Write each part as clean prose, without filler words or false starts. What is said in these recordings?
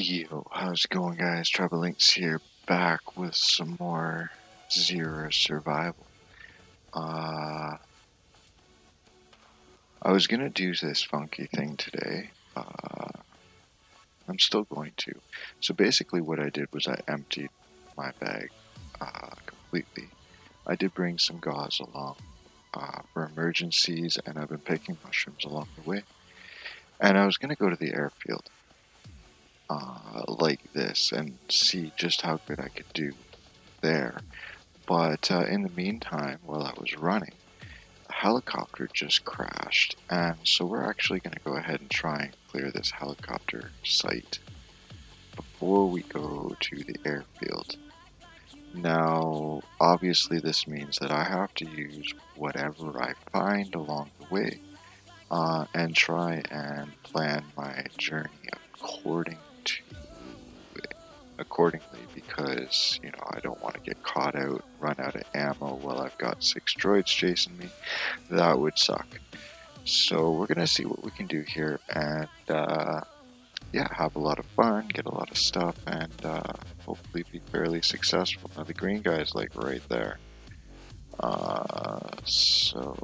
Yo, how's it going, guys? Trebelinks here, back with some more Xera survival. I was gonna do this funky thing today. I'm still going to. So basically what I did was I emptied my bag completely. I did bring some gauze along for emergencies, and I've been picking mushrooms along the way. And I was gonna go to the airfield like this and see just how good I could do there. But in the meantime, while I was running, a helicopter just crashed, and so we're actually going to go ahead and try and clear this helicopter site before we go to the airfield. Now, obviously this means that I have to use whatever I find along the way and try and plan my journey accordingly, because I don't want to get caught out, run out of ammo while I've got 6 droids chasing me. That would suck. So we're gonna see what we can do here, and yeah, have a lot of fun, get a lot of stuff, and hopefully be fairly successful. Now the green guy is like right there. So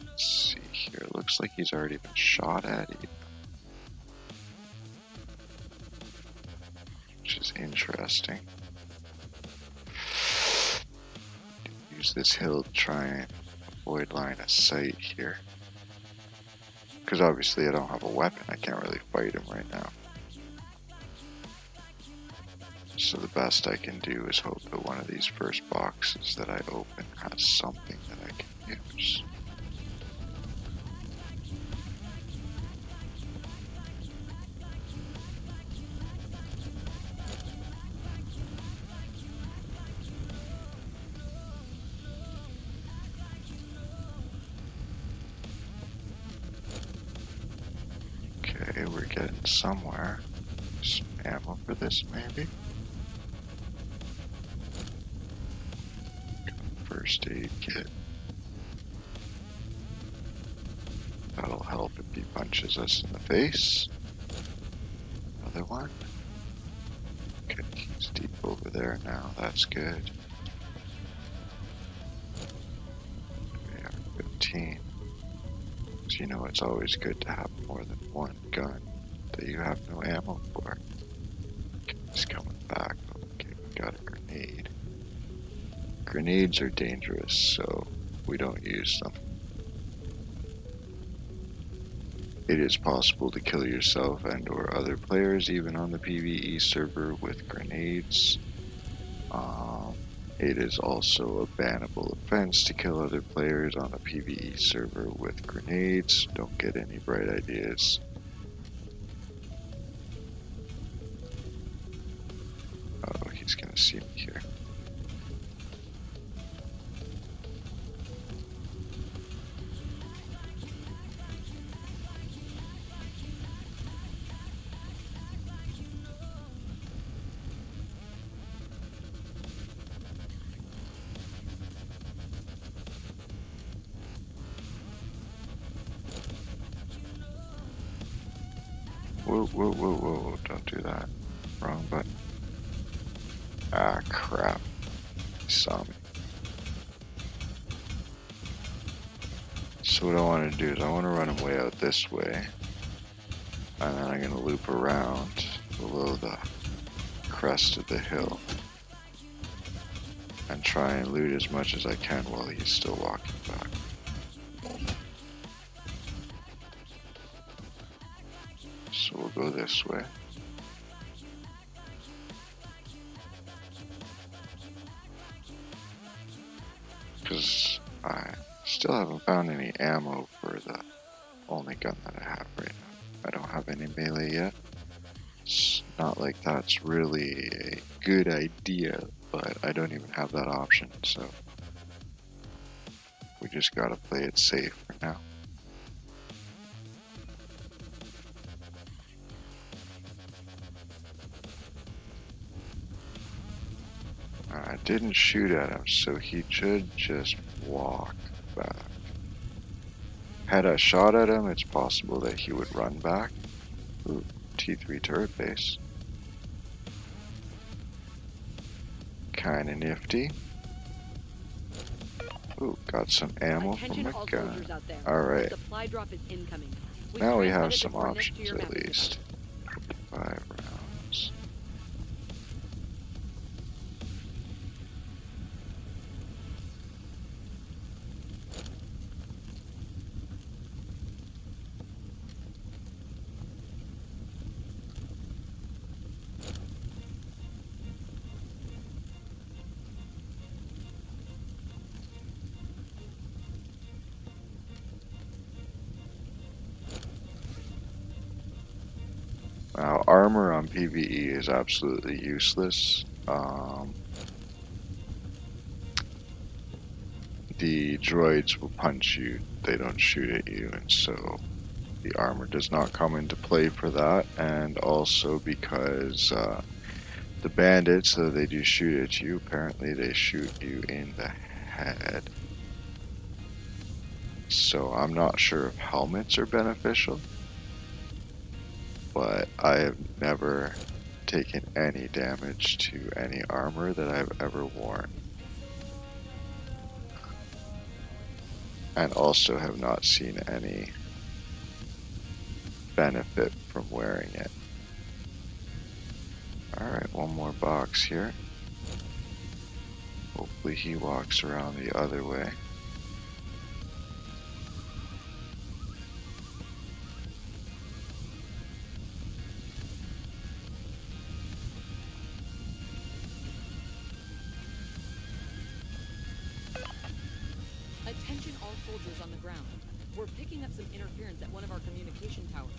let's see here. Looks like he's already been shot at, which is interesting. Use this hill to try and avoid line of sight here, because obviously I don't have a weapon. I can't really fight him right now. So the best I can do is hope that one of these first boxes that I open has something that I can use. Okay, we're getting somewhere. Some ammo for this, maybe? First aid kit. That'll help if he punches us in the face. Another one. Okay, he's deep over there now. That's good. We have 15. So it's always good to have more than one gun that you have no ammo for. Okay, he's coming back. Okay, we got a grenade. Grenades are dangerous, so we don't use them. It is possible to kill yourself and or other players even on the PvE server with grenades. It is also a bannable offense to kill other players on a PvE server with grenades. Don't get any bright ideas. Oh, he's gonna see me here. Whoa, whoa, whoa, whoa, don't do that. Wrong button. Ah, crap. He saw me. So what I want to do is I want to run him way out this way. And then I'm going to loop around below the crest of the hill. And try and loot as much as I can while he's still walking back. So we'll go this way. Because I still haven't found any ammo for the only gun that I have right now. I don't have any melee yet. It's not like that's really a good idea, but I don't even have that option, so we just gotta play it safe for now. I didn't shoot at him, so he should just walk back. Had I shot at him, it's possible that he would run back. Ooh, T3 turret base. kind of nifty. Ooh, got some ammo from Attention my all gun. soldiers out there. Alright, A supply drop is incoming. We've now we have transmitted the some coordinates to options your at mapping least. device. 5 rounds. Now, armor on PvE is absolutely useless. The droids will punch you, they don't shoot at you, and so the armor does not come into play for that. And also because the bandits, though they do shoot at you, apparently they shoot you in the head. So I'm not sure if helmets are beneficial, but I have never taken any damage to any armor that I've ever worn. And also have not seen any benefit from wearing it. Alright, one more box here. Hopefully he walks around the other way. Attention all soldiers on the ground. We're picking up some interference at one of our communication towers.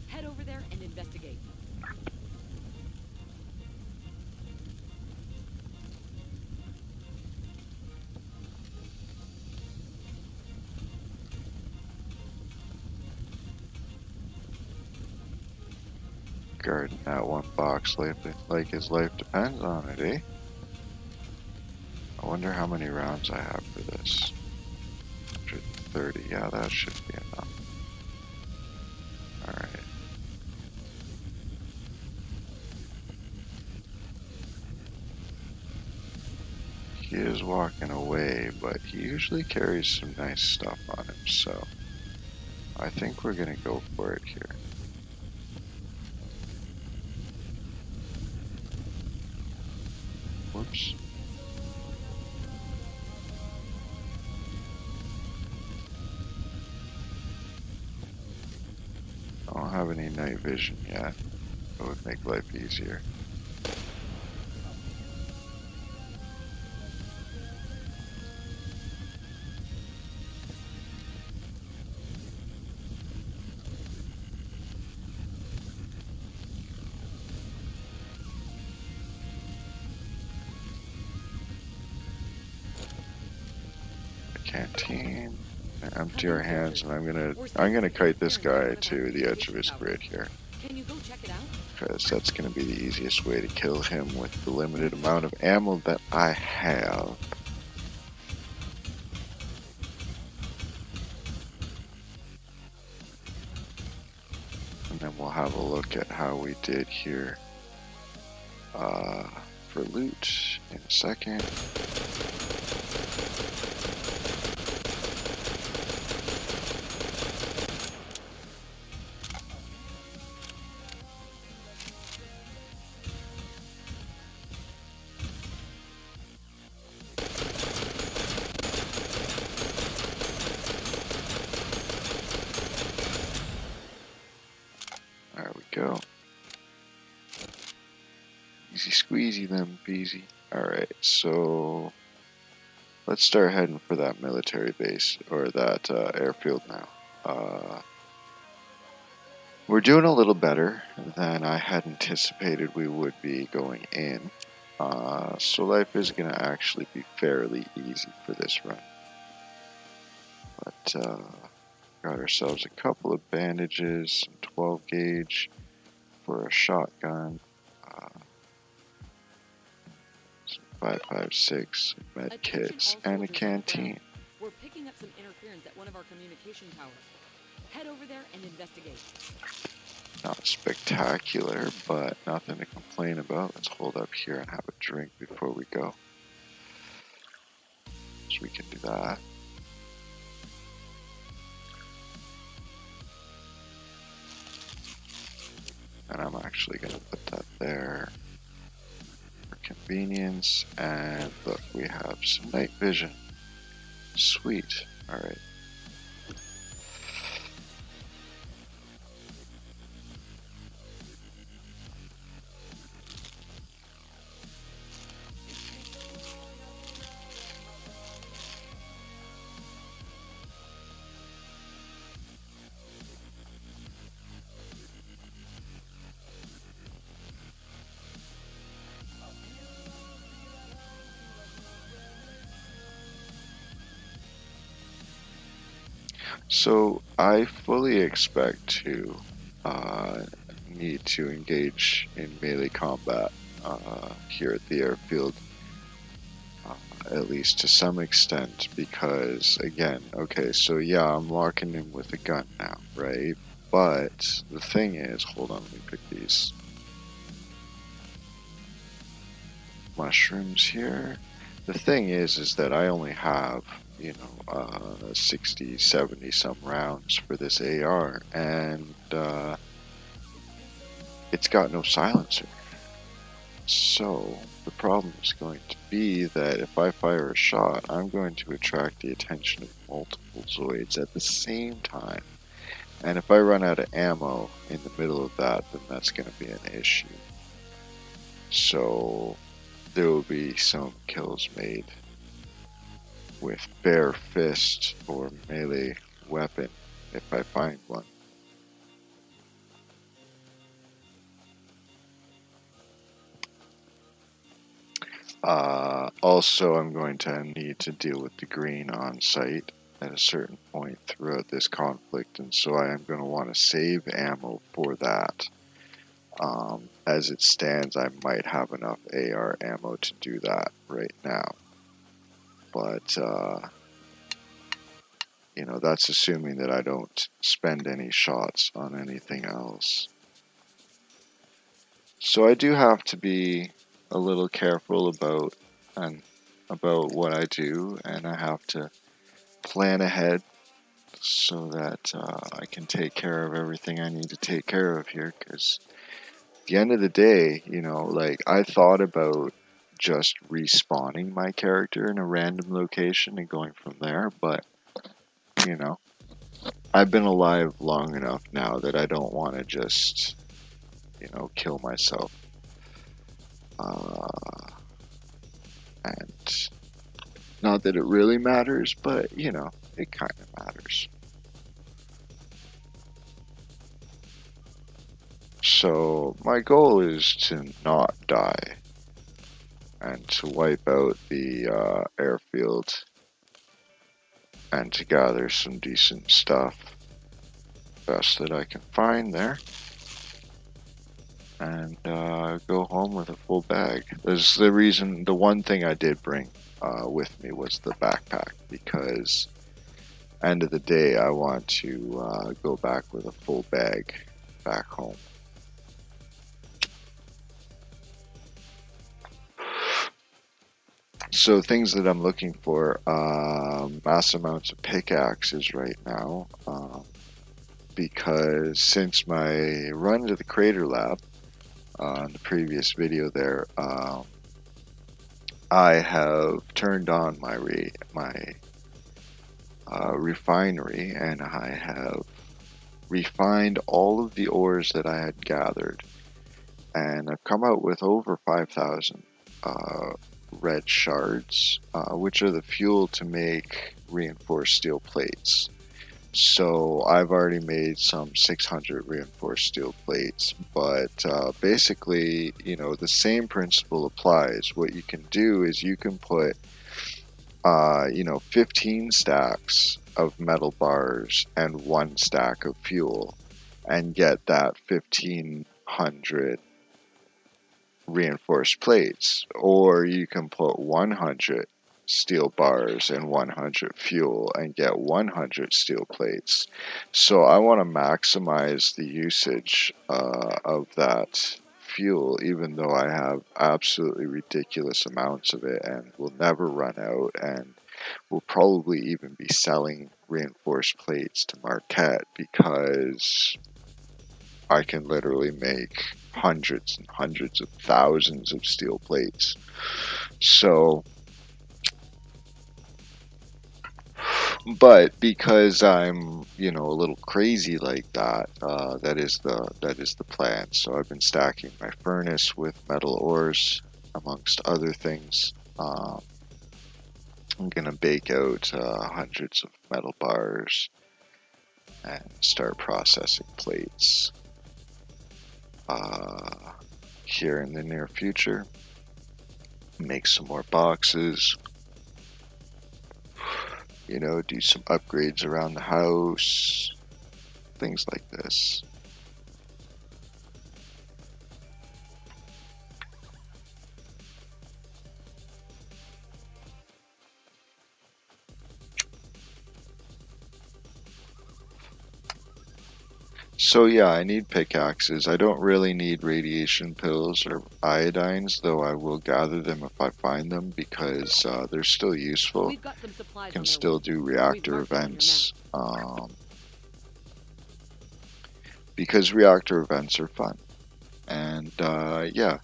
Head over there and investigate. Guarding that one box like his life depends on it, eh? I wonder how many rounds I have for this. 130, yeah, that should be enough. Alright. He is walking away, but he usually carries some nice stuff on him, so I think we're gonna go for it here. Whoops. I don't have any night vision yet. It would make life easier. Canteen. Empty our hands, and I'm gonna kite this guy to the edge of his grid here, Can you go check it out? because that's gonna be the easiest way to kill him with the limited amount of ammo that I have. And then we'll have a look at how we did here for loot in a second. There we go. Easy squeezy them, peasy. Alright, so let's start heading for that military base, or that airfield now. We're doing a little better than I had anticipated we would be going in. So life is going to actually be fairly easy for this run. But got ourselves a couple of bandages, some 12 gauge for a shotgun, some 5.56 med kits, and a canteen. We're picking up some interference at one of our communication towers. Head over there and investigate. Not spectacular, but nothing to complain about. Let's hold up here and have a drink before we go. So we can do that. And I'm actually going to put that there for convenience. And look, we have some night vision. Sweet. Alright. So I fully expect to uh, need to engage in melee combat here at the airfield, uh, at least to some extent, because again, okay, so yeah, I'm locking in with a gun now, right? But the thing is, hold on, let me pick these mushrooms here. The thing is that I only have, 60, 70 some rounds for this AR, and it's got no silencer. So the problem is going to be that if I fire a shot, I'm going to attract the attention of multiple Zoids at the same time. And if I run out of ammo in the middle of that, then that's going to be an issue. So there will be some kills made with bare fist or melee weapon if I find one. Also, I'm going to need to deal with the green on site at a certain point throughout this conflict, and so I am going to want to save ammo for that. As it stands, I might have enough AR ammo to do that right now, but that's assuming that I don't spend any shots on anything else. So I do have to be a little careful about what I do, and I have to plan ahead so that I can take care of everything I need to take care of here. Because at the end of the day, like I thought about just respawning my character in a random location and going from there, but you know, I've been alive long enough now that I don't want to just kill myself. And not that it really matters, but it kind of matters. So my goal is to not die and to wipe out the airfield and to gather some decent stuff, best that I can find there, and go home with a full bag. There's the one thing I did bring with me was the backpack, because end of the day I want to go back with a full bag back home. So things that I'm looking for, mass amounts of pickaxes right now, because since my run to the Crater Lab in the previous video there, I have turned on my refinery, and I have refined all of the ores that I had gathered, and I've come out with over 5,000 red shards, which are the fuel to make reinforced steel plates. So I've already made some 600 reinforced steel plates, but basically, the same principle applies. What you can do is you can put, 15 stacks of metal bars and one stack of fuel and get that 1,500 reinforced plates, or you can put 100 steel bars and 100 fuel and get 100 steel plates. So I want to maximize the usage of that fuel, even though I have absolutely ridiculous amounts of it and will never run out, and will probably even be selling reinforced plates to Marquette because I can literally make hundreds and hundreds of thousands of steel plates. So, but because I'm, a little crazy like that, that is the plan. So I've been stacking my furnace with metal ores, amongst other things. I'm gonna bake out hundreds of metal bars and start processing plates uh, here in the near future. Make some more boxes, do some upgrades around the house, things like this. So yeah, I need pickaxes. I don't really need radiation pills or iodines, though I will gather them if I find them because they're still useful. We've got some supplies Can on their still way. do We've reactor marked them on your map. events because reactor events are fun. And yeah,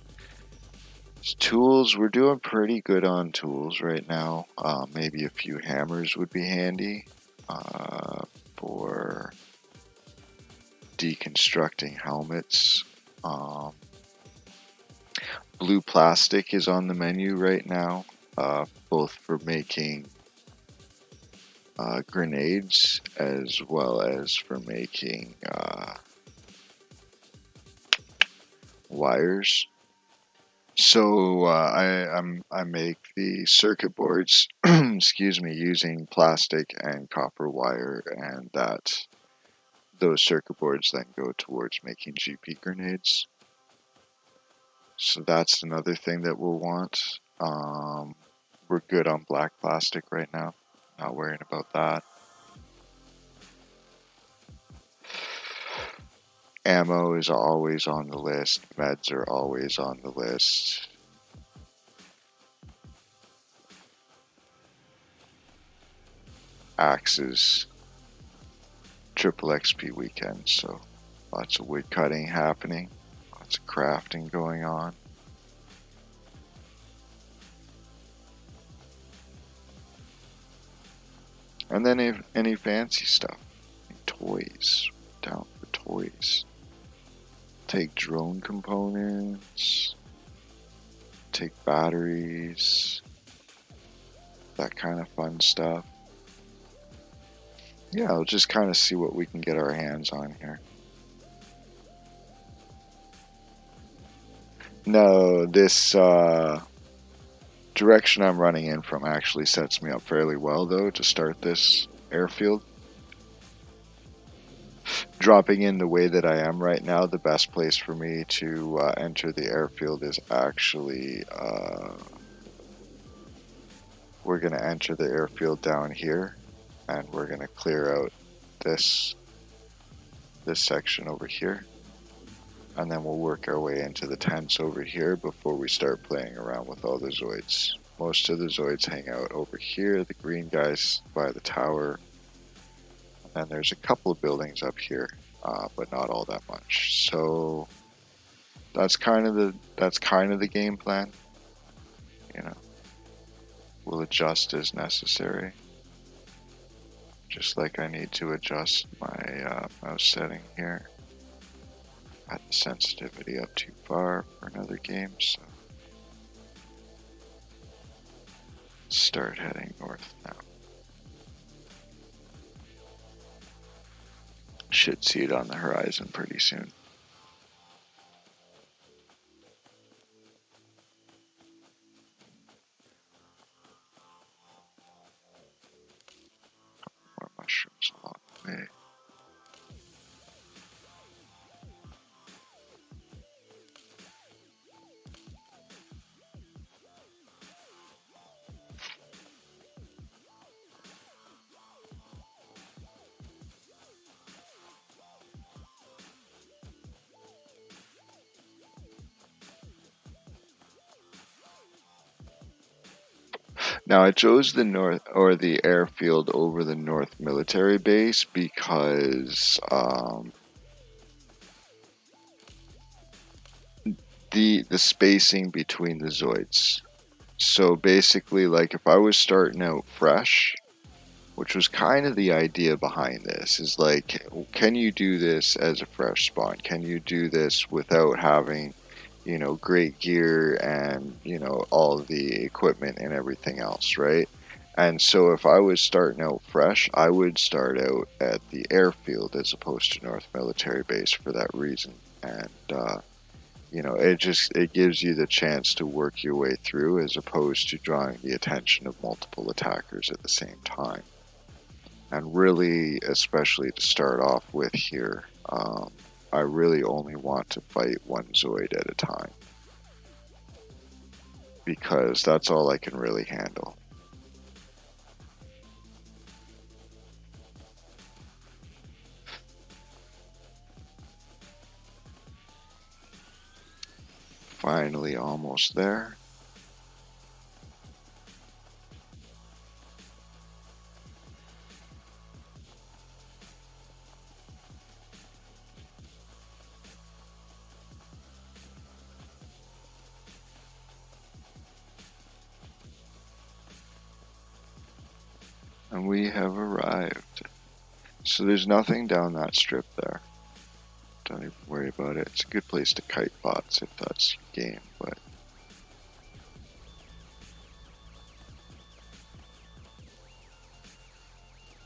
tools, we're doing pretty good on tools right now. Maybe a few hammers would be handy for deconstructing helmets. Blue plastic is on the menu right now, both for making grenades as well as for making wires. So I make the circuit boards, excuse me, using plastic and copper wire, and those circuit boards then go towards making GP grenades. So that's another thing that we'll want. We're good on black plastic right now. Not worrying about that. Ammo is always on the list. Meds are always on the list. Axes. Triple XP weekend, so lots of wood cutting happening. Lots of crafting going on. And then any fancy stuff. Toys. Down for toys. Take drone components. Take batteries. That kind of fun stuff. Yeah, we'll just kind of see what we can get our hands on here. No, this direction I'm running in from actually sets me up fairly well, though, to start this airfield. Dropping in the way that I am right now, the best place for me to enter the airfield is actually we're going to enter the airfield down here, and we're going to clear out this section over here, and then we'll work our way into the tents over here before we start playing around with all the Zoids. Most of the Zoids hang out over here, the green guys by the tower, and there's a couple of buildings up here, but not all that much. So that's kind of the game plan. We'll adjust as necessary. Just like I need to adjust my mouse setting here. Had the sensitivity up too far for another game, so start heading north now. Should see it on the horizon pretty soon. More mushrooms along the way. Now I chose the north or the airfield over the north military base because the spacing between the Zoids. So basically, like if I was starting out fresh, which was kind of the idea behind this, is like, can you do this as a fresh spawn? Can you do this without having, great gear and, all the equipment and everything else, right? And so if I was starting out fresh, I would start out at the airfield as opposed to North Military Base for that reason. And, it gives you the chance to work your way through as opposed to drawing the attention of multiple attackers at the same time. And really, especially to start off with here, I really only want to fight one Zoid at a time because that's all I can really handle. Finally, almost there. And we have arrived. So there's nothing down that strip there. Don't even worry about it. It's a good place to kite bots if that's your game, but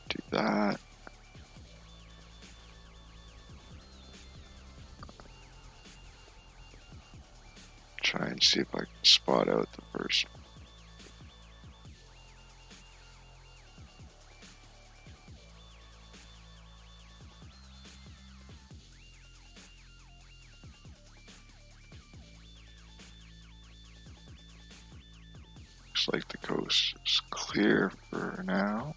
do that. Try and see if I can spot out the first one. Looks like the coast is clear for now.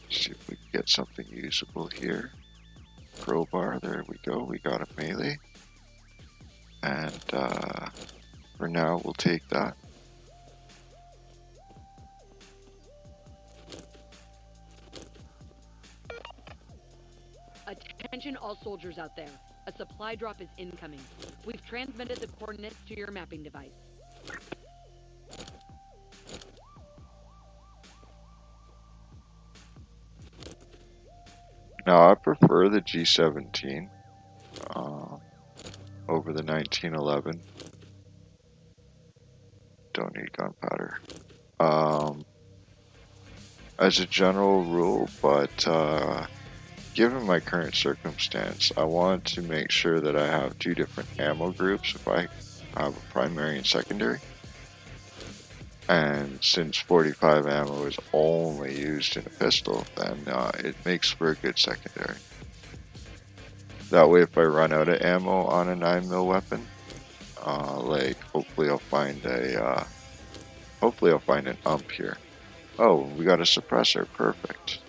See if we can get something usable here. Crowbar, there we go. We got a melee. And for now, we'll take that. Attention all soldiers out there. A supply drop is incoming. We've transmitted the coordinates to your mapping device. Now, I prefer the G17 over the 1911. Don't need gunpowder. As a general rule, but given my current circumstance, I want to make sure that I have two different ammo groups if I have a primary and secondary. And since 45 ammo is only used in a pistol, then it makes for a good secondary. That way, if I run out of ammo on a 9mm weapon, hopefully I'll find an ump here. Oh, we got a suppressor, perfect.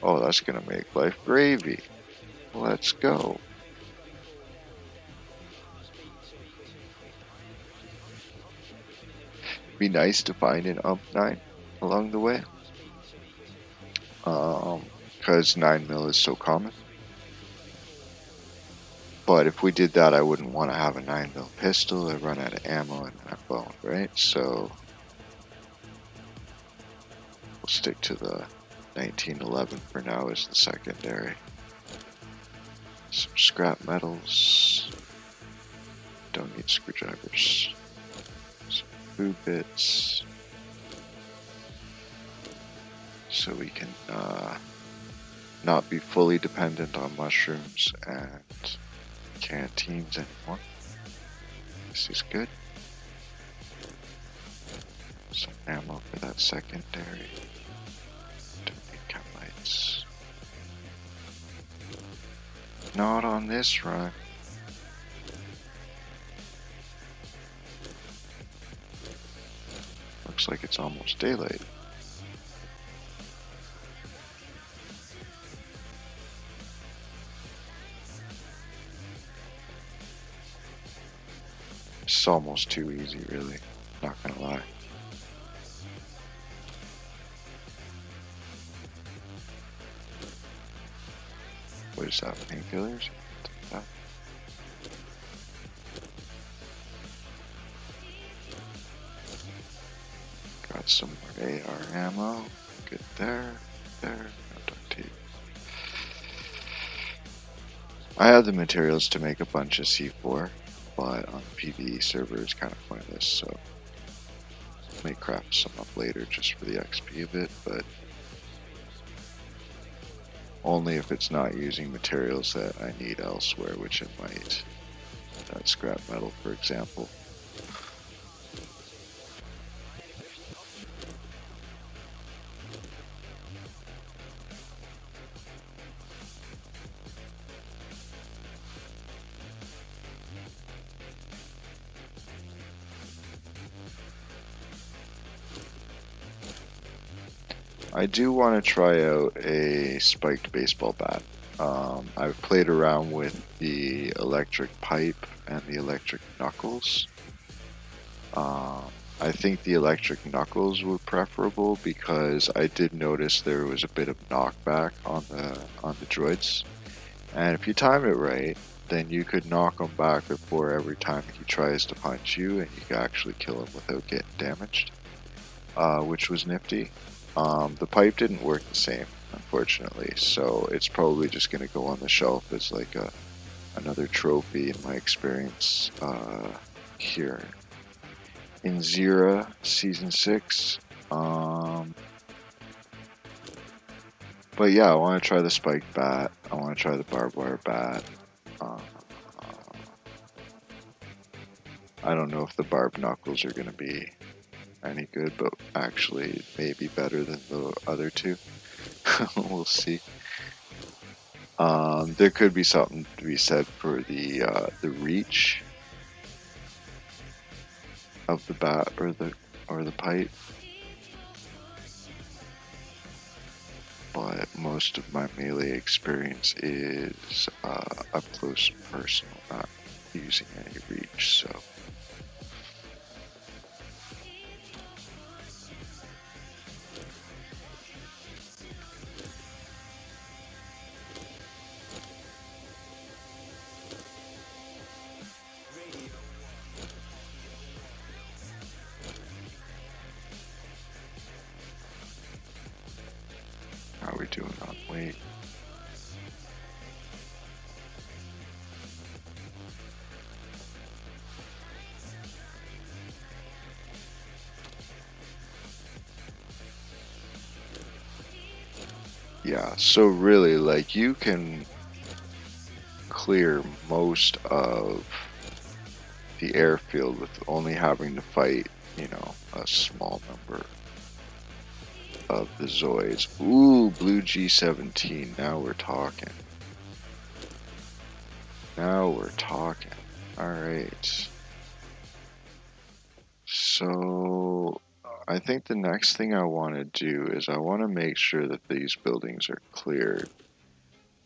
Oh, that's gonna make life gravy. Let's go. Be nice to find an ump 9 along the way. Because 9mm is so common. But if we did that, I wouldn't want to have a 9mm pistol. I'd run out of ammo and then I'm boned, right? So we'll stick to the 1911 for now as the secondary. Some scrap metals. Don't need screwdrivers. Some food bits. So we can not be fully dependent on mushrooms and canteens anymore. This is good. Some ammo for that secondary. Don't need chemites. Not on this run. Looks like it's almost daylight. It's almost too easy, really. Not gonna lie. What is that? Painkillers? Got some more AR ammo. Good there. There. No duct tape. I have the materials to make a bunch of C4, but on the PvE server it's kind of pointless, so may craft some up later just for the XP of it, but only if it's not using materials that I need elsewhere, which it might. That scrap metal, for example. I do want to try out a spiked baseball bat. I've played around with the electric pipe and the electric knuckles. I think the electric knuckles were preferable because I did notice there was a bit of knockback on the droids, and if you time it right, then you could knock him back before every time he tries to punch you, and you can actually kill him without getting damaged, which was nifty. The pipe didn't work the same, unfortunately, so it's probably just going to go on the shelf as like another trophy in my experience here in Xera Season 6. But yeah, I want to try the spiked bat. I want to try the barbed wire bat. I don't know if the barbed knuckles are going to be any good, but actually maybe better than the other two. We'll see. There could be something to be said for the reach of the bat or the pipe, but most of my melee experience is up close and personal, not using any reach. So. How are we doing on weight? Yeah, so really, like, you can clear most of the airfield with only having to fight, a small number of the Zoids. Ooh, blue G17. Now we're talking. Now we're talking. Alright. So, I think the next thing I want to do is I want to make sure that these buildings are cleared.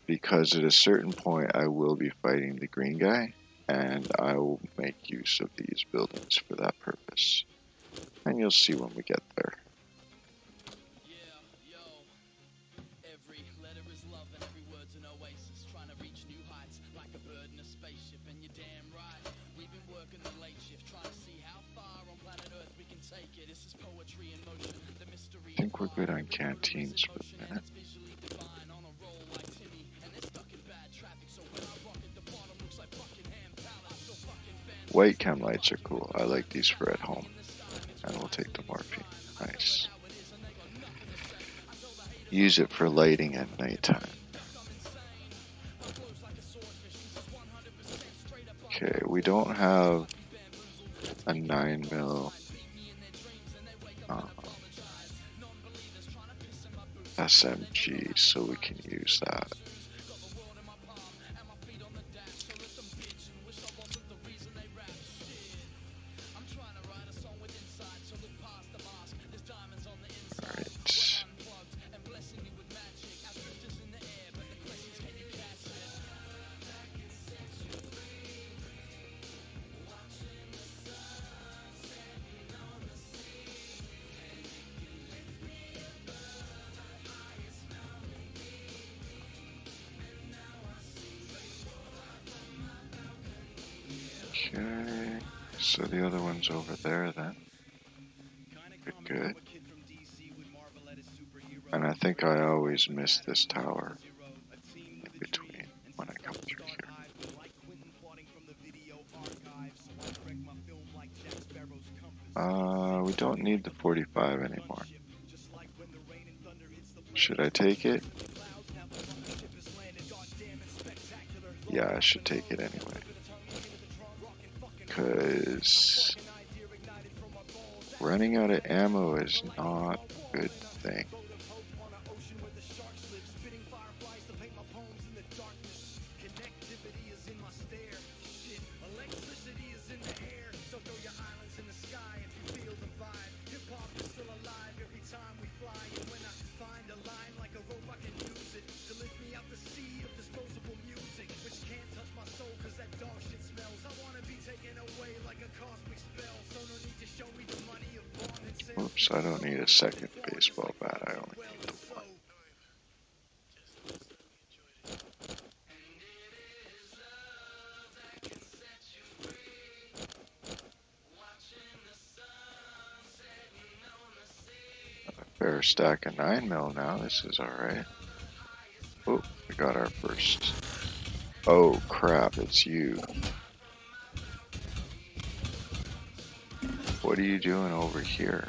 Because at a certain point I will be fighting the green guy, and I will make use of these buildings for that purpose. And you'll see when we get there. Every letter is love and every word's an oasis, trying to reach new heights like a bird in a spaceship. And you're damn right, we've been working the late shift, trying to see how far on planet Earth we can take it. This is poetry in motion, the mystery. I think we're good on canteens for the minute. White chem lights are cool. I like these for at home. And we'll take the morphine. Nice. Use it for lighting at nighttime. Okay, we don't have a 9mm SMG, so we can use that. So the other one's over there then. Good. And I think I always miss this tower in between when I come through here. We don't need the 45 anymore. Should I take it? Yeah, I should take it anyway. Because running out of ammo is not a good thing. Oops, I don't need a second baseball bat, I only need the one. A fair stack of 9mm now, this is alright. Oh, we got our first. Oh crap, it's you. What are you doing over here?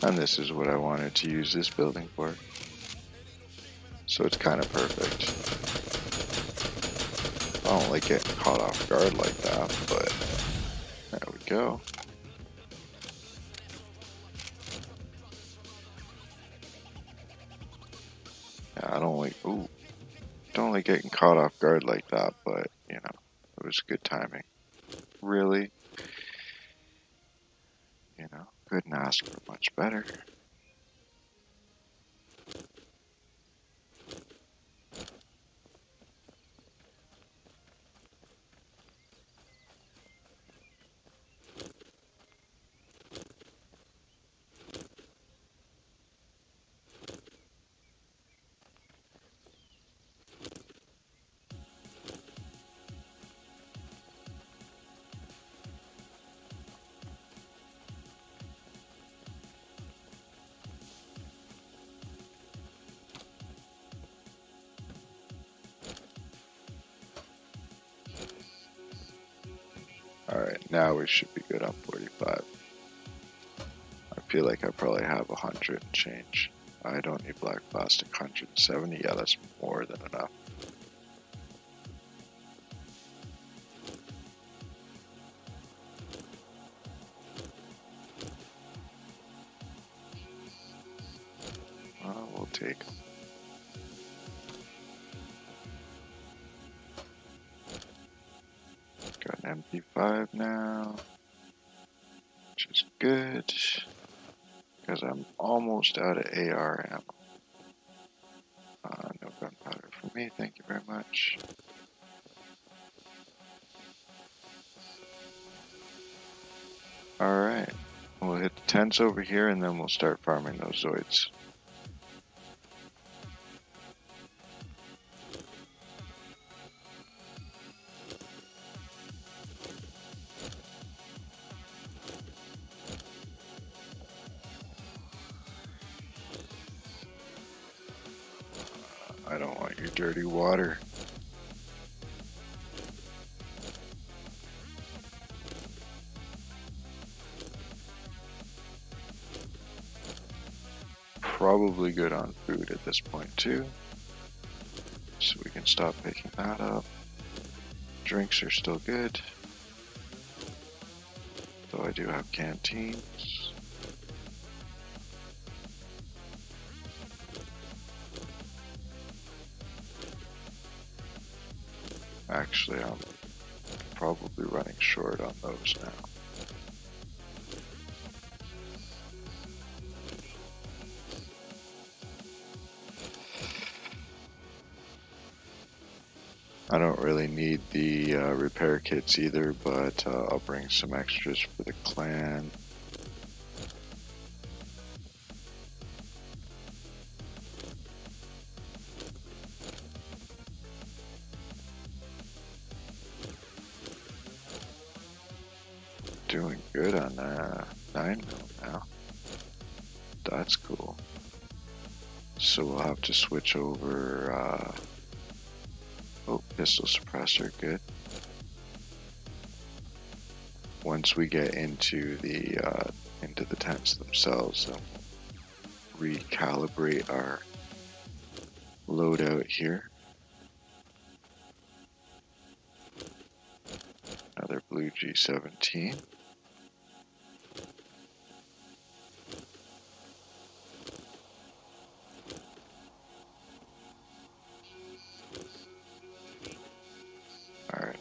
And this is what I wanted to use this building for. So it's kind of perfect. I don't like getting caught off guard like that, but there we go. Yeah, I don't like getting caught off guard like that, but you know, it was good timing. Really, you know, couldn't ask for much better. Alright, now we should be good on 45. I feel like I probably have 100 and change. I don't need black plastic. 170, yeah, that's more than enough. We'll take them. Got an MP5 now, which is good, because I'm almost out of AR ammo. No gunpowder for me, thank you very much. Alright, we'll hit the tents over here and then we'll start farming those Zoids. I don't want your dirty water. Probably good on food at this point too. So we can stop picking that up. Drinks are still good. Though I do have canteens. Actually, I'm probably running short on those now. I don't really need the repair kits either, but I'll bring some extras for the clan. Doing good on 9 mil now. That's cool. So we'll have to switch over. Oh, pistol suppressor, good. Once we get into the tents themselves, then we'll recalibrate our loadout here. Another blue G17. All right.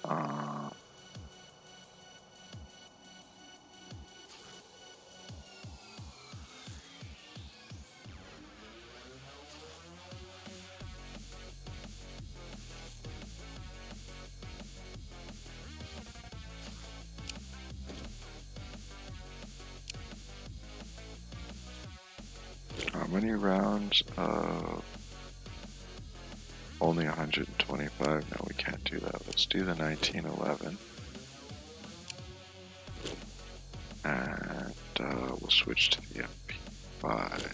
Uh, how many rounds? Only 125. No, we can't do that. Let's do the 1911. And we'll switch to the MP5.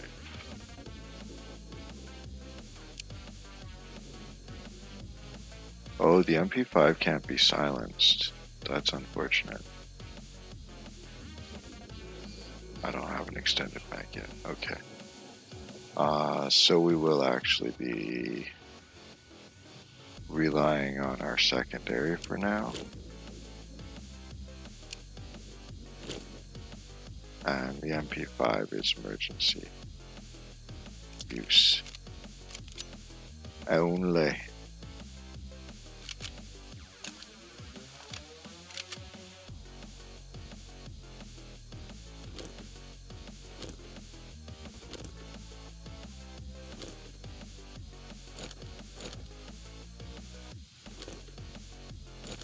Oh, the MP5 can't be silenced. That's unfortunate. I don't have an extended mag yet. Okay. So we will actually be relying on our secondary for now. And the MP5 is emergency use only.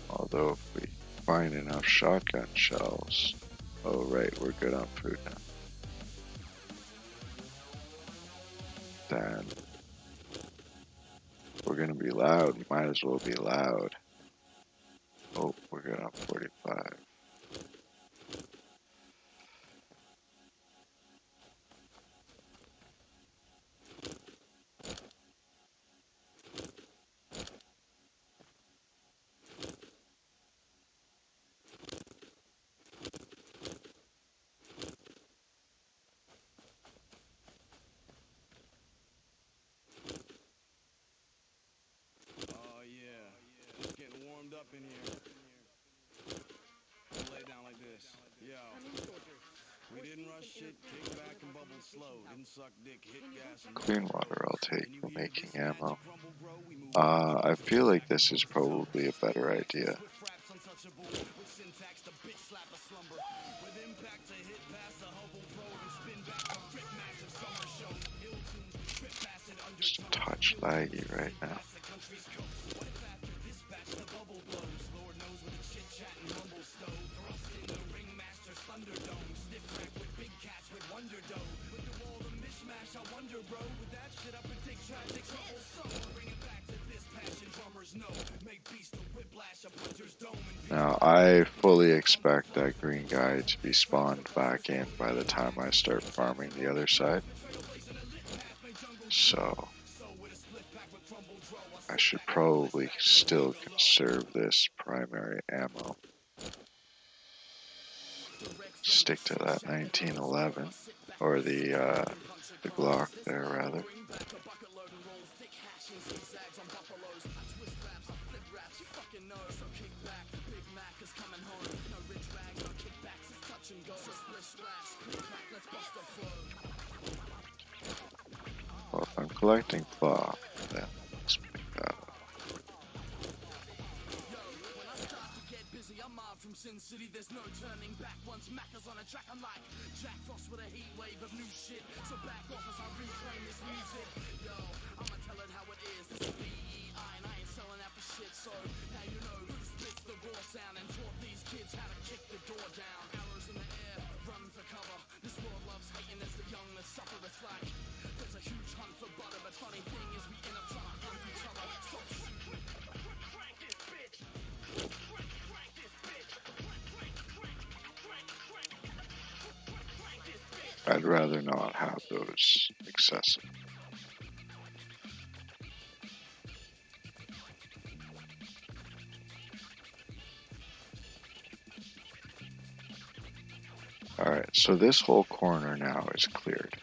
Although if we find enough shotgun shells, oh right, we're good on food now. Then we're gonna be loud, might as well be loud. Oh, we're good on 45. Oh yeah, just getting warmed up in here. Lay down like this. Yo, Come in, soldiers. we didn't rush shit, kick back and bubble slow. Didn't suck dick, hit gas and Clean water I'll take and you for hear making this magic ammo. crumble, bro? We move I feel like this is probably a better idea. with fraps untouchable, with syntax the bitch slap a slumber. With impact to hit past the Hubble Pro and spin back a rip massive summer show. Ill tunes, trip acid Just a undertones. touch laggy right now. The country's coast. What if after dispatch the bubble blows? Lord knows with a chit chat and rumble stove. Thrust in the ringmaster's thunderdome. Stiff rack with big cats with wonder dough. But through all the mishmash, I wonder, bro. With that shit up and take tragic trouble. So bring it back to this passion. Drummers know. Make beast a whiplash, a punter's dome. Now I fully expect that green guy to be spawned back in by the time I start farming the other side. So I should probably still conserve this primary ammo. Stick to that 1911 or the Glock there rather. Well, if I'm collecting cloth, then let's pick that up. city, there's no turning back. Once Macca's on a track, I'm like Jack Frost with a heat wave of new shit. So back off as I reclaim this music. Yo, I'ma tell it how it is. This is BEI and I ain't selling out for shit. So now you know who spits the raw sound and taught these kids how to kick the door down. Arrows in the air, run for cover. This world loves hating as the young that suffer. It's like there's a huge hunt for butter, but funny thing is we end up trying to hunt each other. Stop shooting. Crank this bitch. Crank this bitch. Crank this bitch. I'd rather not have those excessive. Alright, so this whole corner now is cleared.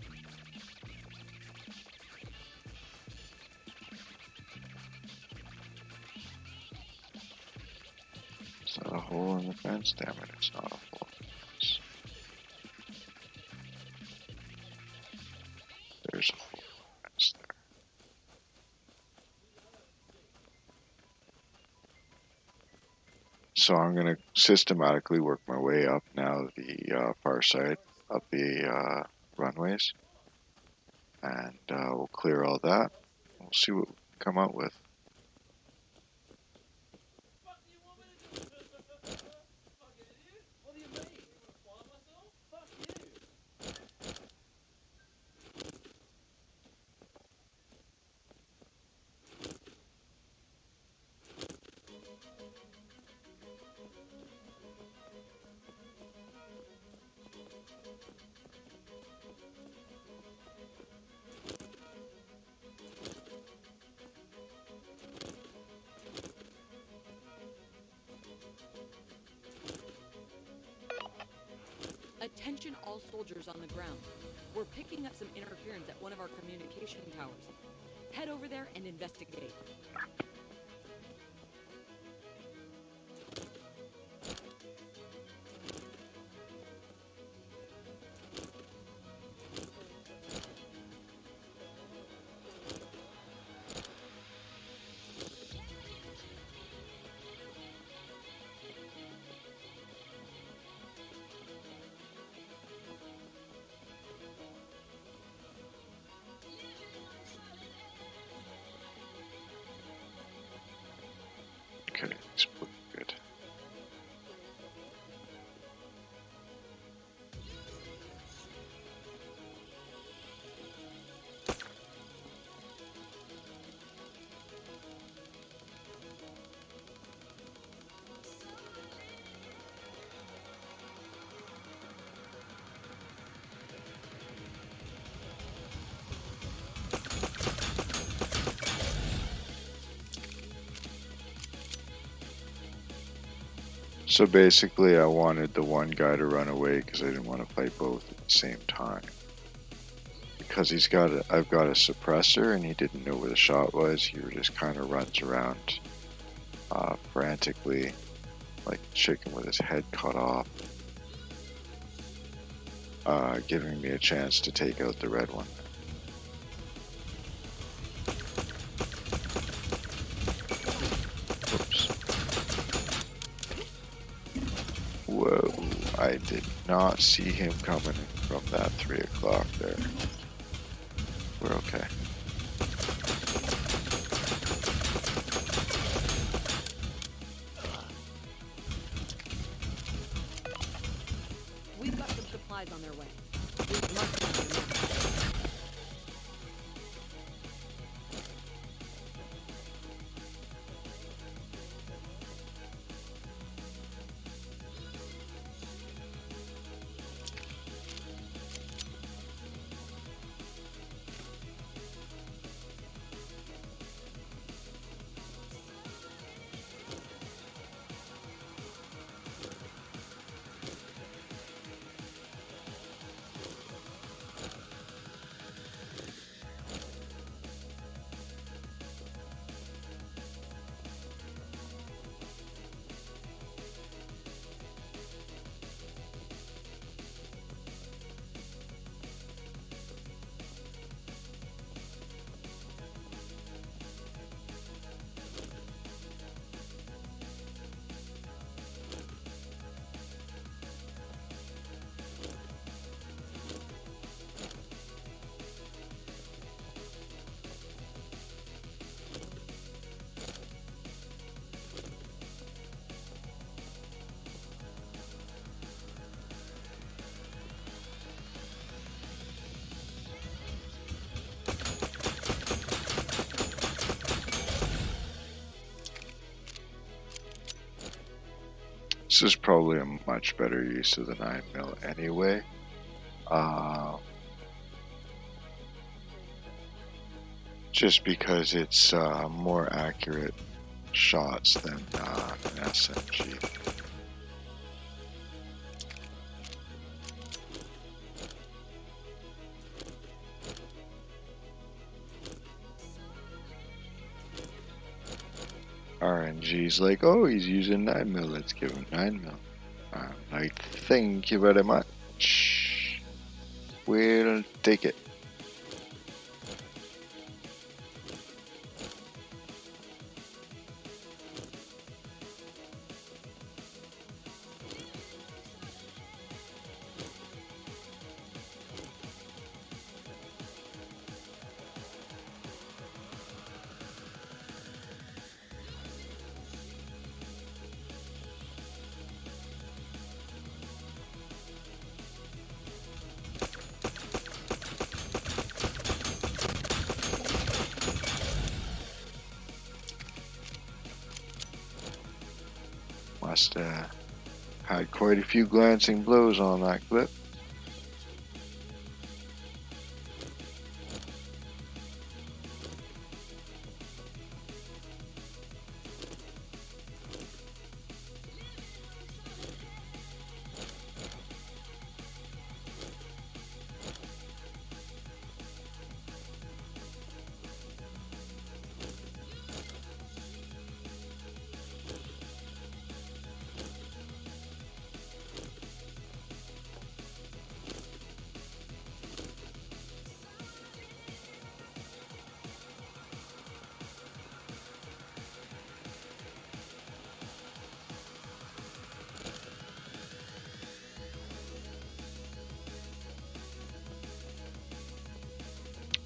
Is that a hole in the fence? Damn it, it's not a hole in the fence. There's a hole in the fence there. So I'm going to systematically work my way up now the far side of the runways. And we'll clear all that. We'll see what we come out with. What do you want me to do? Fucking idiot. What do you mean? You want to fly myself? Fuck you. Attention all soldiers on the ground. We're picking up some interference at one of our communication towers. Head over there and investigate. Okay, it's looking good. So basically, I wanted the one guy to run away because I didn't want to fight both at the same time. Because I've got a suppressor and he didn't know where the shot was. He just kind of runs around frantically, like a chicken with his head cut off, giving me a chance to take out the red one. Oops. Whoa, I did not see him coming from that 3 o'clock there. We're okay. We've got some supplies on their way. We've marked them on the map. This is probably a much better use of the 9mm anyway. Just because it's more accurate shots than an SMG. RNG's like, oh, he's using 9mm, let's give him 9mm. I'm like, thank you very much. We'll take it. Must have had quite a few glancing blows on that clip.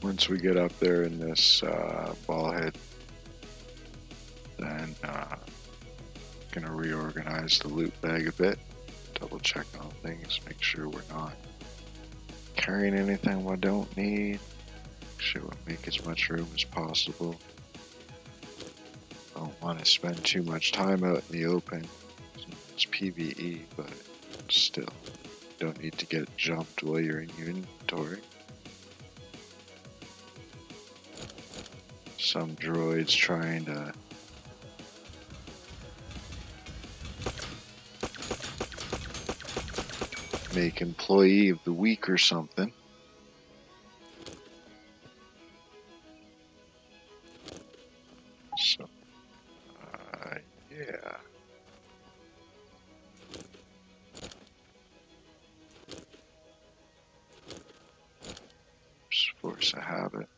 Once we get up there in this ball head, then gonna reorganize the loot bag a bit, double check on things, make sure we're not carrying anything we don't need, make sure we make as much room as possible. Don't want to spend too much time out in the open. It's PvE, but still, don't need to get jumped while you're in your inventory. Some droids trying to make employee of the week or something. So, yeah. Just force a habit.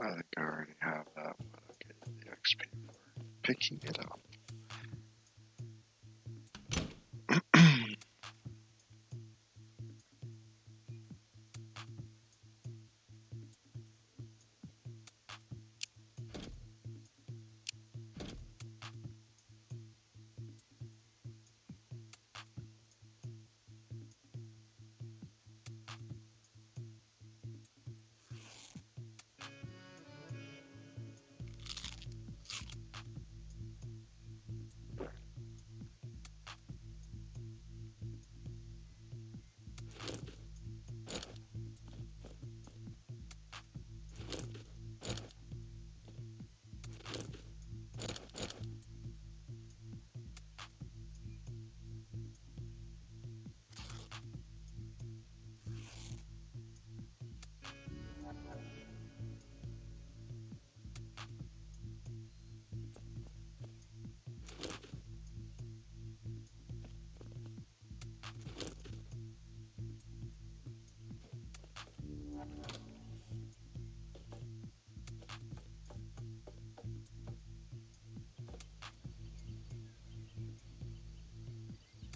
I think I already have that, but I'll get the XP for picking it up.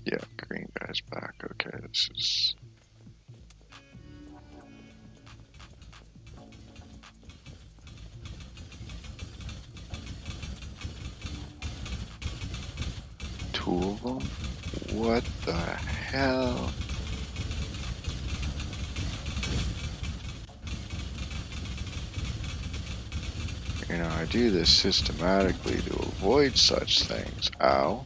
Yeah, green guy's back. Okay, this is... Two of them? What the hell? You know, I do this systematically to avoid such things. Ow.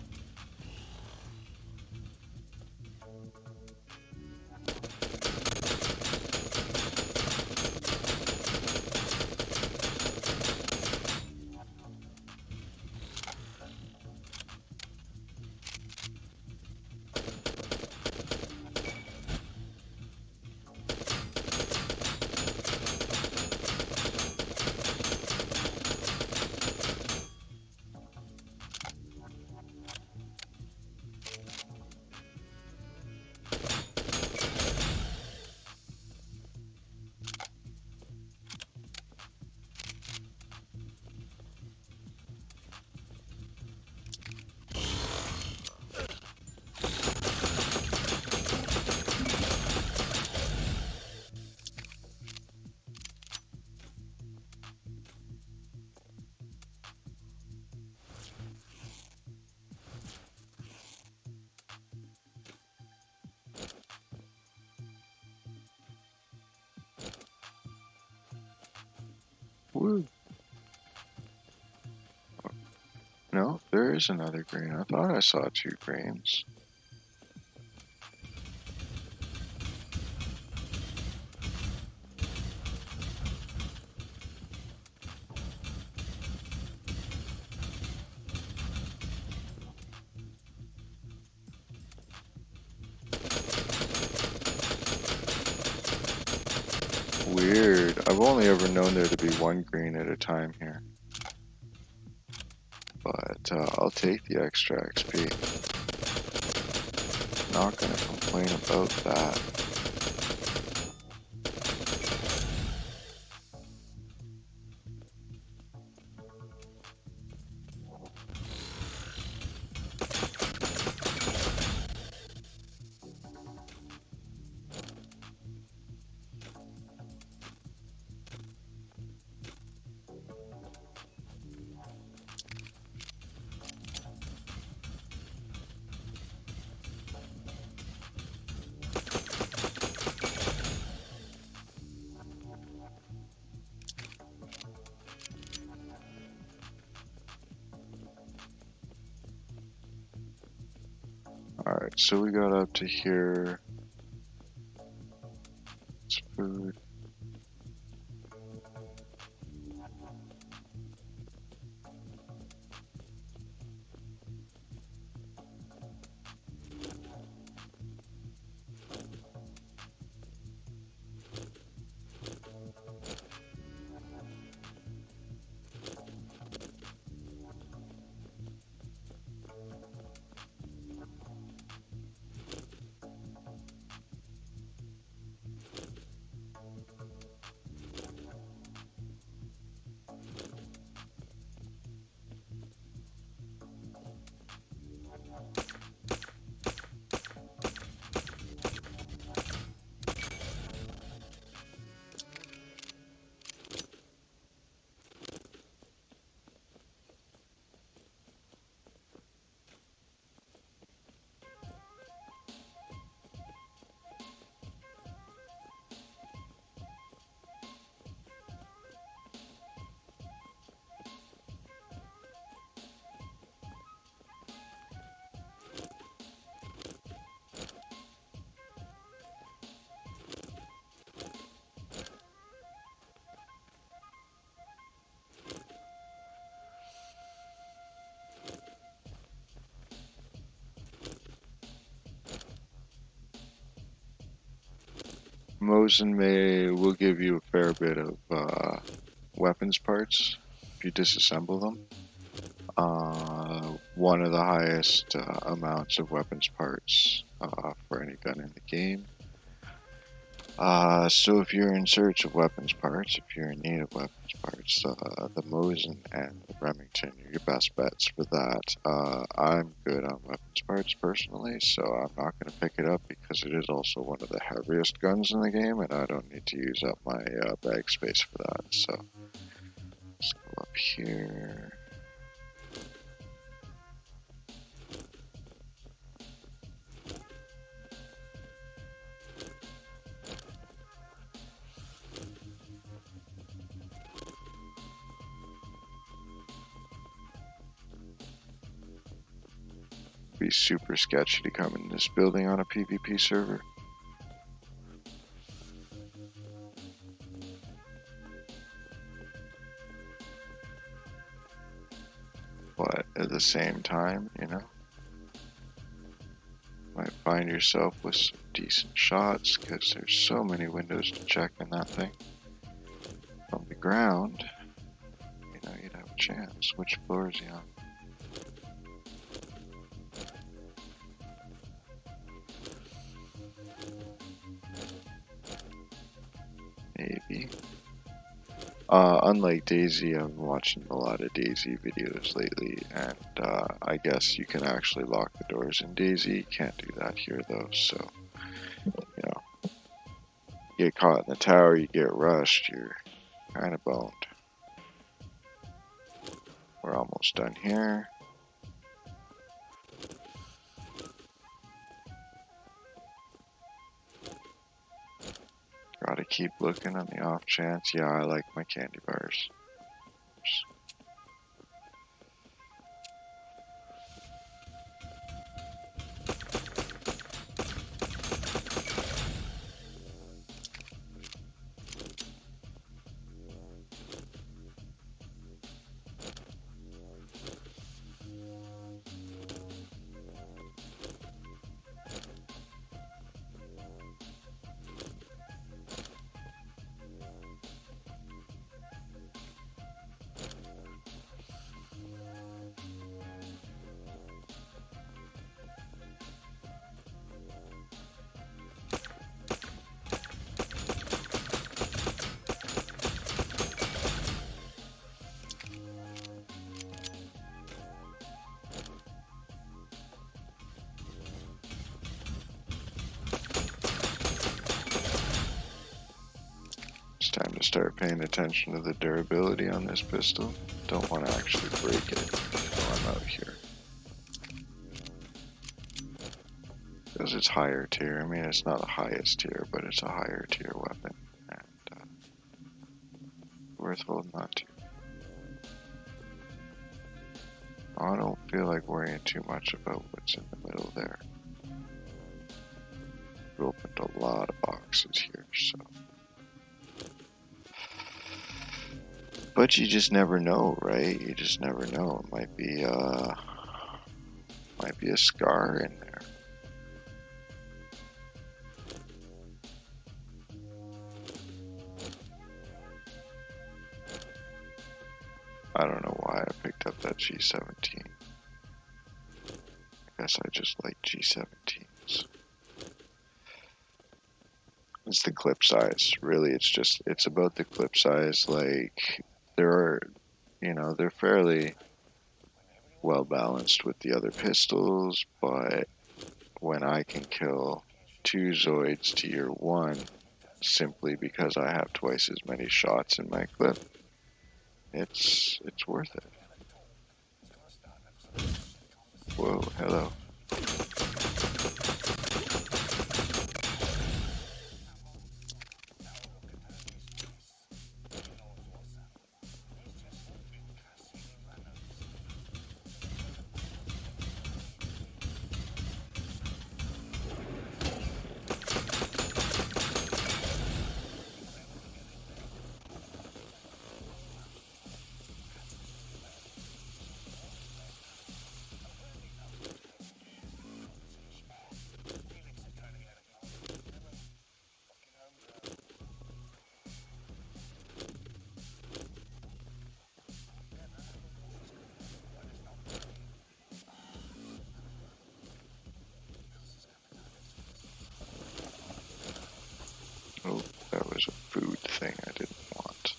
Woo. No, there is another green. I thought I saw two greens. Weird. I've only ever known there to be one green at a time here. But I'll take the extra XP. Not gonna complain about that. Alright, so we got up to here. It's food. Mosin will give you a fair bit of weapons parts if you disassemble them. One of the highest amounts of weapons parts for any gun in the game. So if you're in search of weapons parts, if you're in need of weapons parts, the Mosin and the Remington are your best bets for that. I'm good on weapons parts personally, so I'm not going to pick it up because it is also one of the heaviest guns in the game, and I don't need to use up my bag space for that. So let's go up here. be super sketchy to come in this building on a PvP server. But at the same time, you know, might find yourself with some decent shots because there's so many windows to check in that thing. From the ground, you know, you'd have a chance. Which floor is he on? Maybe. Unlike Daisy, I'm watching a lot of Daisy videos lately, and I guess you can actually lock the doors in Daisy. You can't do that here though, so, you know, you get caught in the tower, you get rushed, you're kind of boned. We're almost done here. Gotta keep looking on the off chance. Yeah, I like my candy bars. It's time to start paying attention to the durability on this pistol. Don't want to actually break it while I'm out here. Because it's higher tier. I mean, it's not the highest tier, but it's a higher tier weapon. And worth holding on to. I don't feel like worrying too much about what's in the middle there. We opened a lot of boxes here, so. But you just never know, right? You just never know. It might be a scar in there. I don't know why I picked up that G17. I guess I just like G17s. It's the clip size. Really, it's about the clip size. Like, they're fairly well balanced with the other pistols, but when I can kill 2 Zoids to your 1 simply because I have twice as many shots in my clip, it's worth it. Whoa, hello. Oh, that was a food thing I didn't want.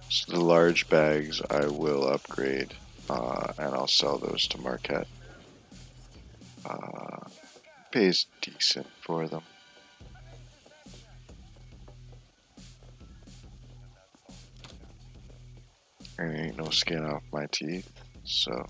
So the large bags I will upgrade, and I'll sell those to Marquette. Pays decent for them. And ain't no skin off my teeth, so.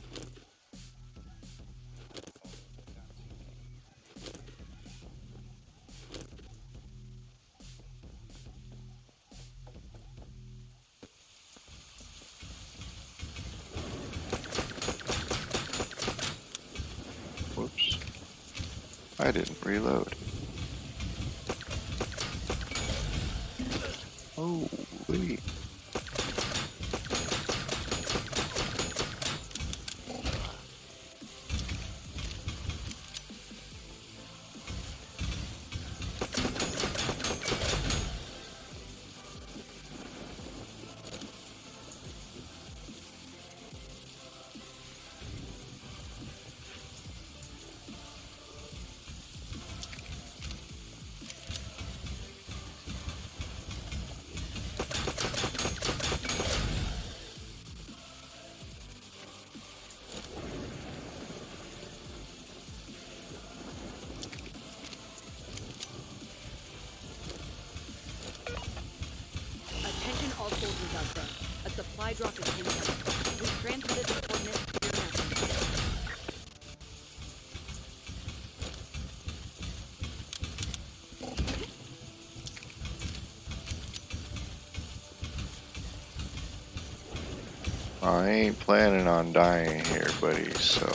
I didn't reload. Holy. Attention all soldiers out there. A supply drop is incoming. We've transmitted the coordinates to your message. I ain't planning on dying here, buddy, so.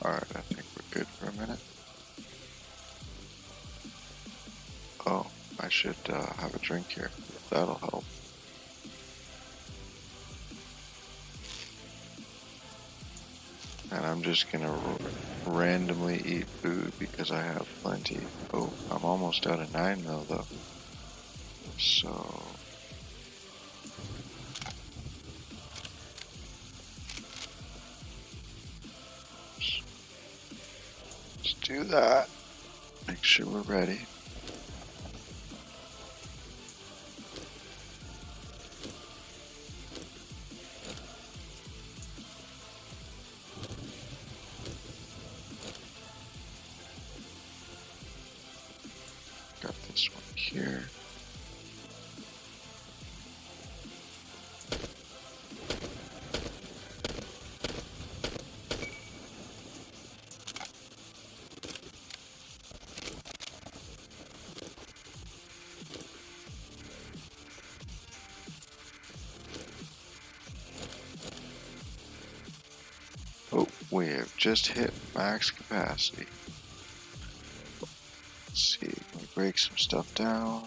Alright, I think we're good for a minute. Oh, I should have a drink here. That'll help. And I'm just gonna randomly eat food because I have plenty. Oh, I'm almost out of 9 mil though. So. Let's do that. Make sure we're ready. Got this one here. Oh, we have just hit max capacity. Let's see, can we break some stuff down?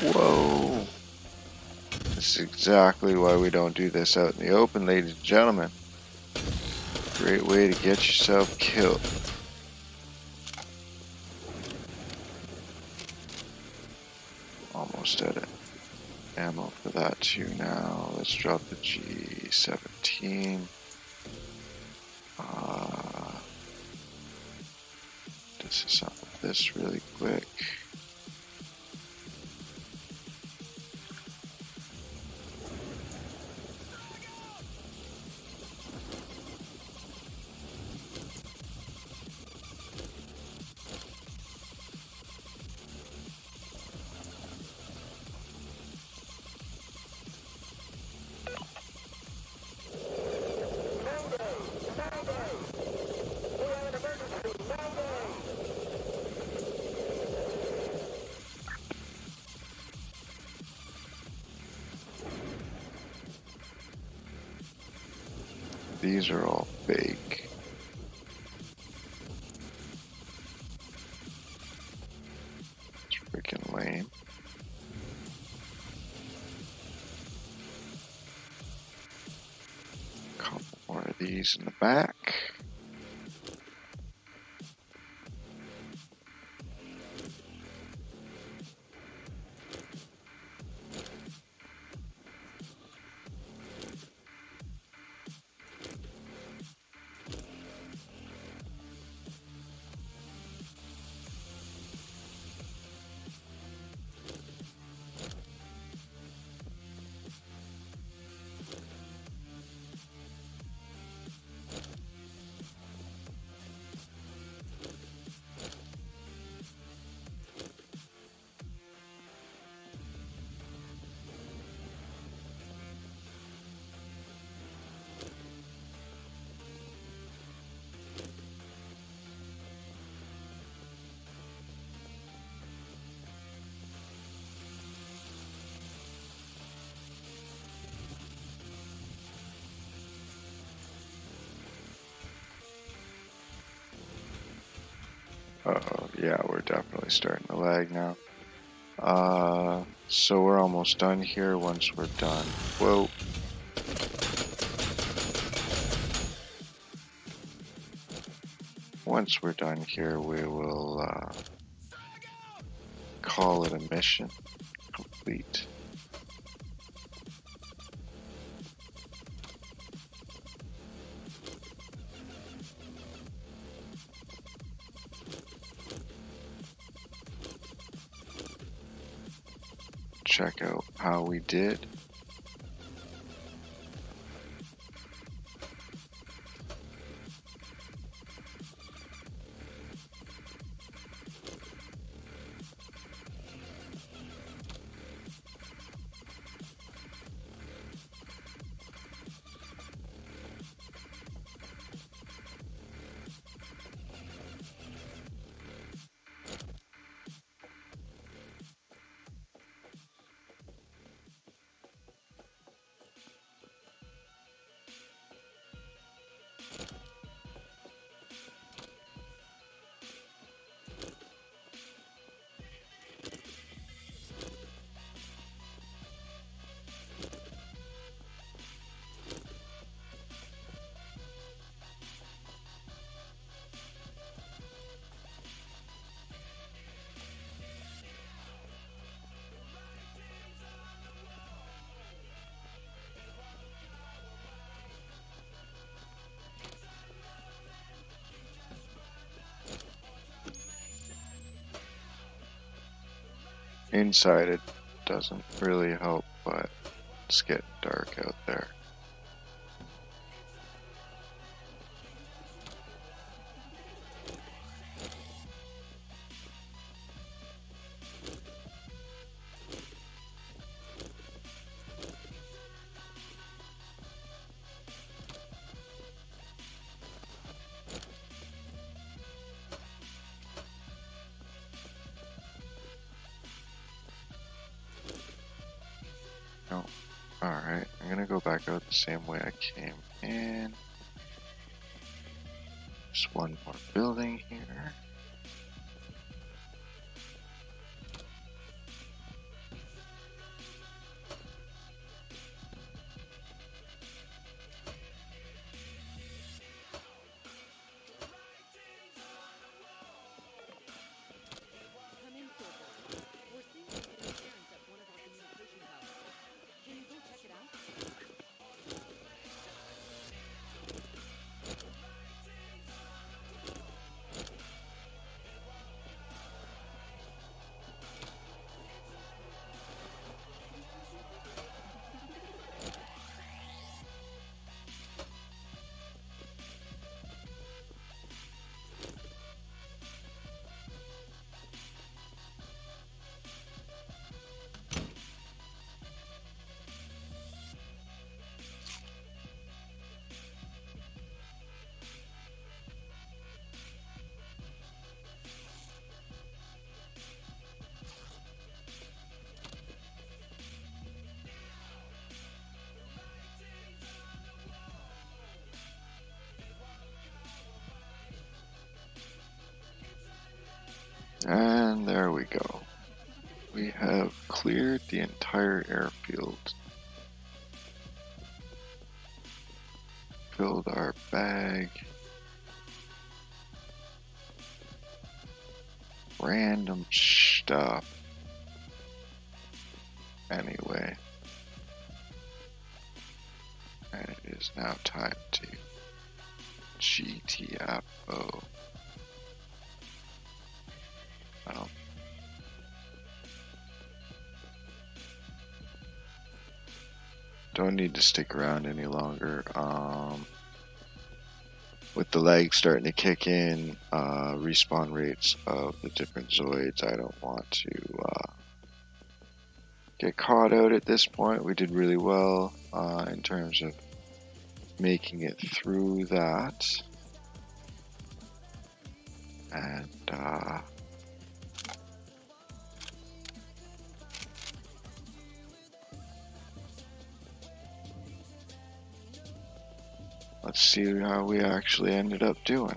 Whoa! This is exactly why we don't do this out in the open, ladies and gentlemen. Great way to get yourself killed. Almost at it. Ammo for that too now. Let's drop the G17. Disassemble this really quick. These are all fake. It's freaking lame. Couple more of these in the back. Oh, yeah, we're definitely starting to lag now. So we're almost done here. Once we're done, whoa. Once we're done here, we will call it a mission complete. Check out how we did. Inside it doesn't really help, but it's getting dark out there. No. Alright, I'm gonna go back out the same way I came in. Just one more building here. Come in, soldier. We're seeing some interference at one of our communication towers. Can you go check it out? And there we go. We have cleared the entire airfield. Filled our bag. Random stuff. Anyway. And it is now time to GTFO. Well, don't need to stick around any longer. With the lag starting to kick in, respawn rates of the different Zoids, I don't want to get caught out at this point. We did really well in terms of making it through that. And let's see how we actually ended up doing.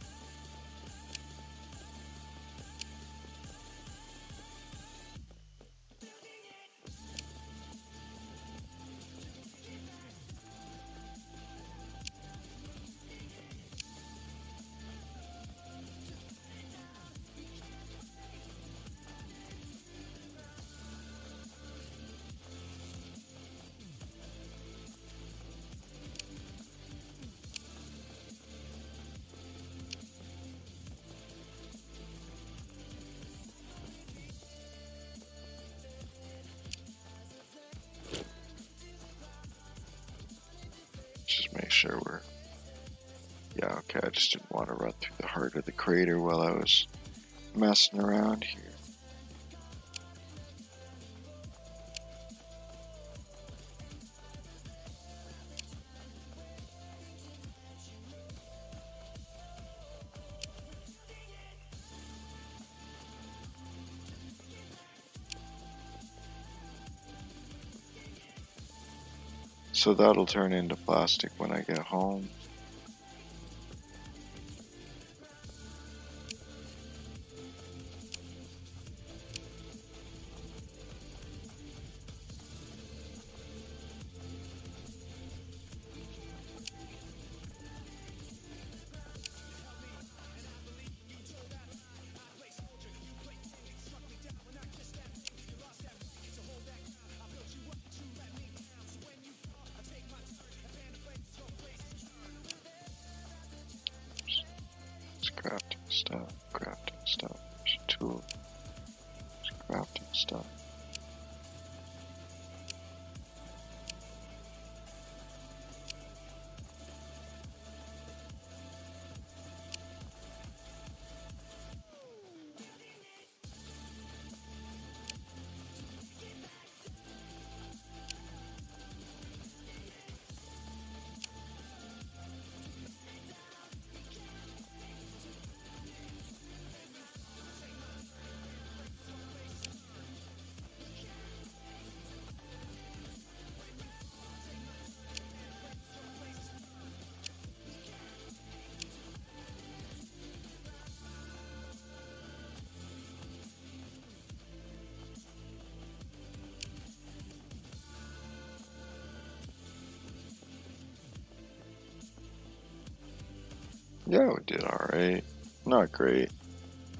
sure we're... Yeah, okay, I just didn't want to run through the heart of the crater while I was messing around here. So that'll turn into plastic when I get home. It's crafting stuff, crafting stuff. There's a tool. It's crafting stuff. Yeah, we did alright. Not great.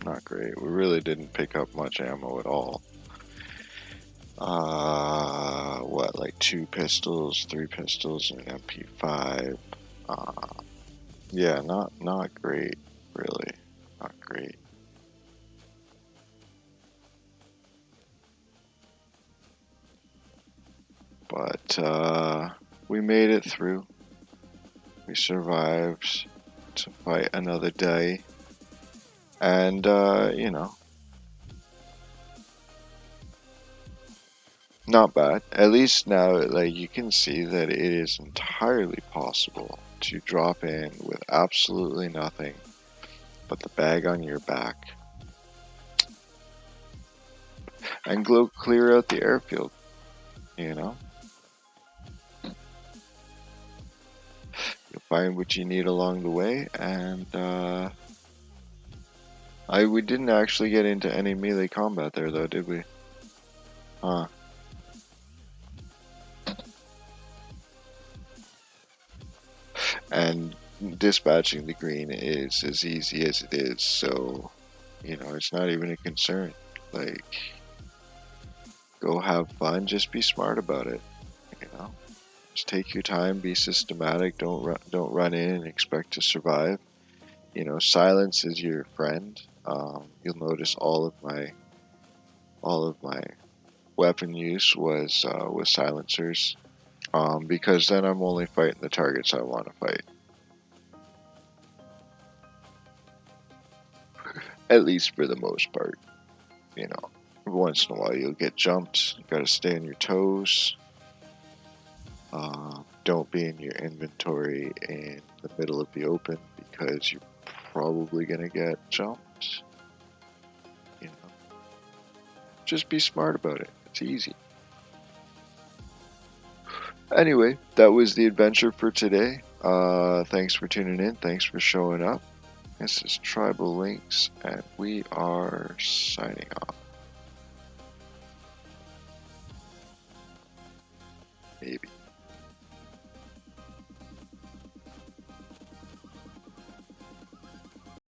Not great. We really didn't pick up much ammo at all. What, like 2 pistols, 3 pistols, and an MP5. Yeah, not great, really. Not great. But we made it through. We survived to fight another day. And you know, not bad. At least now, like, you can see that it is entirely possible to drop in with absolutely nothing but the bag on your back and go clear out the airfield, you know? You'll find what you need along the way, and we didn't actually get into any melee combat there, though, did we? Huh. And dispatching the green is as easy as it is, so, you know, it's not even a concern. Like, go have fun, just be smart about it, you know? Just take your time, be systematic, don't run in and expect to survive. You know, silence is your friend. You'll notice all of my weapon use was with silencers, because then I'm only fighting the targets I want to fight. At least for the most part, you know. Every once in a while you'll get jumped. You gotta stay on your toes. Don't be in your inventory in the middle of the open because you're probably gonna get jumped. You know, just be smart about it. It's easy. Anyway, that was the adventure for today. Thanks for tuning in. Thanks for showing up. This is Tribal Links, and we are signing off. Maybe.